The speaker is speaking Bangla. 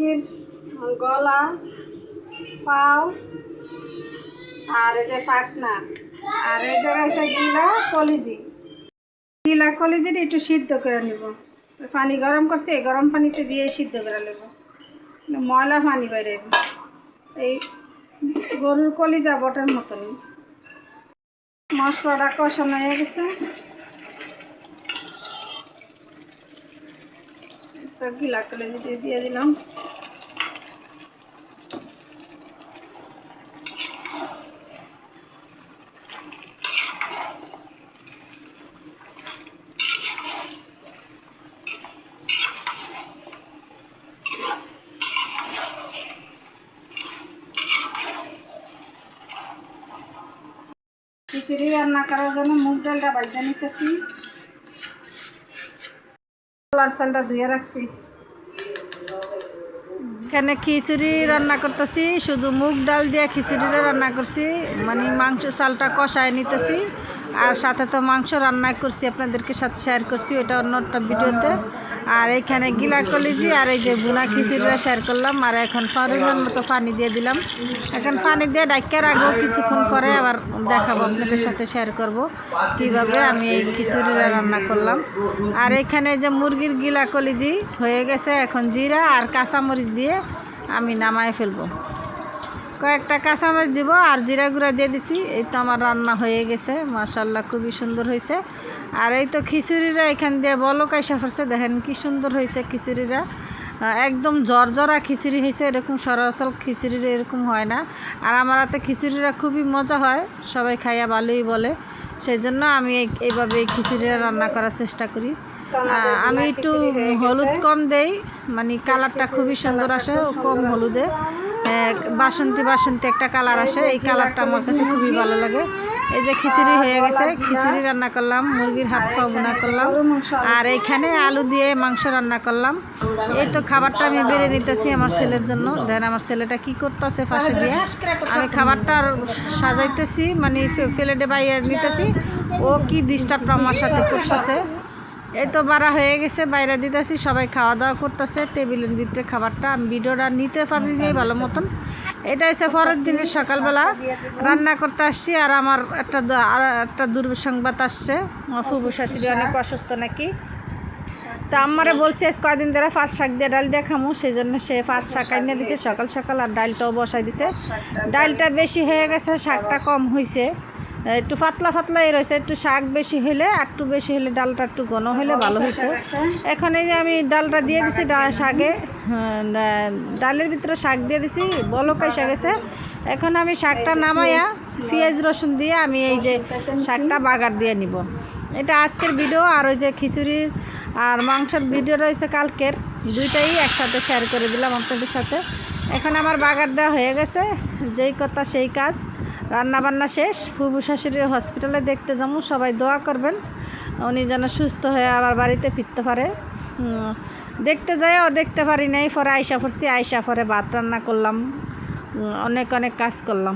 মুরগির গলা, পাও, আর এই যে পাখনা, আর এই জায়গায় হচ্ছে গিলা কলিজিটা একটু সিদ্ধ করে নিব। পানি গরম করছি, এই গরম পানিতে দিয়ে সিদ্ধ করে নেব, ময়লা পানি বাইরে। এই গরুর কলিজা বটার মতন। মশলাটা কষানো হয়ে গেছে, গিলা কলিজি দিয়ে দিলাম। খিচুড়ি রান্না করার জন্য মুগ ডালটা ভাজা নিতেছি। কলার চালটা ধুয়ে রাখছি। এখানে খিচুড়ি রান্না করতেছি, শুধু মুগ ডাল দিয়ে খিচুড়িটা রান্না করছি, মানে মাংস চালটা কষায় নিতেছি। আর সাথে তো মাংস রান্না করছি, আপনাদেরকে সাথে শেয়ার করছি, ওটা অন্য একটা ভিডিওতে। আর এইখানে গিলা কলিজি আর এই যে বুনা খিচুড়িটা শেয়ার করলাম। আর এখন পরিমাণ মতো পানি দিয়ে দিলাম। এখন পানি দিয়ে ডাক্কে রাখবো, কিছুক্ষণ পরে আবার দেখাবো, আপনাদের সাথে শেয়ার করব কিভাবে আমি এই খিচুড়িটা রান্না করলাম। আর এখানে যে মুরগির গিলা কলিজি হয়ে গেছে, এখন জিরা আর কাঁচামরিচ দিয়ে আমি নামায় ফেলবো। কয়েকটা কাঁচামরিচ দিব আর জিরা গুঁড়া দিয়ে দিছি। এই তো আমার রান্না হয়ে গেছে, মাশাআল্লাহ খুবই সুন্দর হয়েছে। আর এই তো খিচুড়িটা এখান দিয়ে বলক আইসা পড়ছে, দেখেন কি সুন্দর হয়েছে খিচুড়িটা। একদম জর্জরা খিচুড়ি হয়েছে, এরকম সরাসল খিচুড়িটা এরকম হয় না। আর আমার হাতে খিচুড়িটা খুবই মজা হয়, সবাই খাইয়া ভালোই বলে, সেই জন্য আমি এইভাবে এই খিচুড়িটা রান্না করার চেষ্টা করি। আমি একটু হলুদ কম দেই, মানে কালারটা খুবই সুন্দর আসে, কম হলুদে বাসন্তী বাসন্তী একটা কালার আসে, এই কালারটা আমার কাছে খুবই ভালো লাগে। এই যে খিচুড়ি হয়ে গেছে, খিচুড়ি রান্না করলাম, মুরগির হাত পা ভুনা করলাম, আর এইখানে আলু দিয়ে মাংস রান্না করলাম। এই তো খাবারটা আমি বেড়ে নিতেছি আমার ছেলের জন্য। দেন আমার ছেলেটা কি করতেছে পাশে দিয়ে, আমি খাবারটা সাজাইতেছি, মানে প্লেটে বাইরে নিতেছি, ও কি ডিস্টার্বটা আমার সাথে করতেছে। এই তো বাড়া হয়ে গেছে, বাইরে দিতেছি, সবাই খাওয়া দাওয়া করতেছে টেবিলের ভিতরে খাবারটা। আমি ভিডিওটা নিতে পারিনি ভালো মতন। এটা হচ্ছে পরের দিনের সকালবেলা রান্না করতে আসছি। আর আমার একটা দুর্সংবাদ আসছে, আমার ফুবু শাশুড়ি অনেক অসুস্থ নাকি। তা আমারে বলছে কয়দিন ধরে পাট শাক দিয়ে ডাল দিয়ে খামো, সেই জন্য সে পাট শাক আনিয়ে দিছে সকাল সকাল, আর ডালটাও বসাই দিছে। ডালটা বেশি হয়ে গেছে, শাকটা কম হয়েছে, একটু পাতলা পাতলাই রয়েছে। একটু শাক বেশি হলে, একটু বেশি হলে ডালটা একটু ঘন হলে ভালো হতো। এখন এই যে আমি ডালটা দিয়ে দিছি, শাকে ডালের ভিতরে শাক দিয়ে দিছি, বলকাই শাক আছে। এখন আমি শাকটা নামাইয়া পেঁয়াজ রসুন দিয়ে আমি এই যে শাকটা বাগার দিয়ে নিব। এটা আজকের ভিডিও। আর ওই যে খিচুড়ির আর মাংসের ভিডিও রয়েছে কালকের, দুইটাই একসাথে শেয়ার করে দিলাম আপনাদের সাথে। এখন আমার বাগার দেওয়া হয়ে গেছে, যেই কথা সেই কাজ, রান্নাবান্না শেষ। ফুবু শাশুড়ির হসপিটালে দেখতে যাবো, সবাই দোয়া করবেন উনি যেন সুস্থ হয়ে আবার বাড়িতে ফিরতে পারে। দেখতে যাইও দেখতে পারি নাই, পরে আইসা পড়ছি, আইসা পরে ভাত রান্না করলাম, অনেক কাজ করলাম।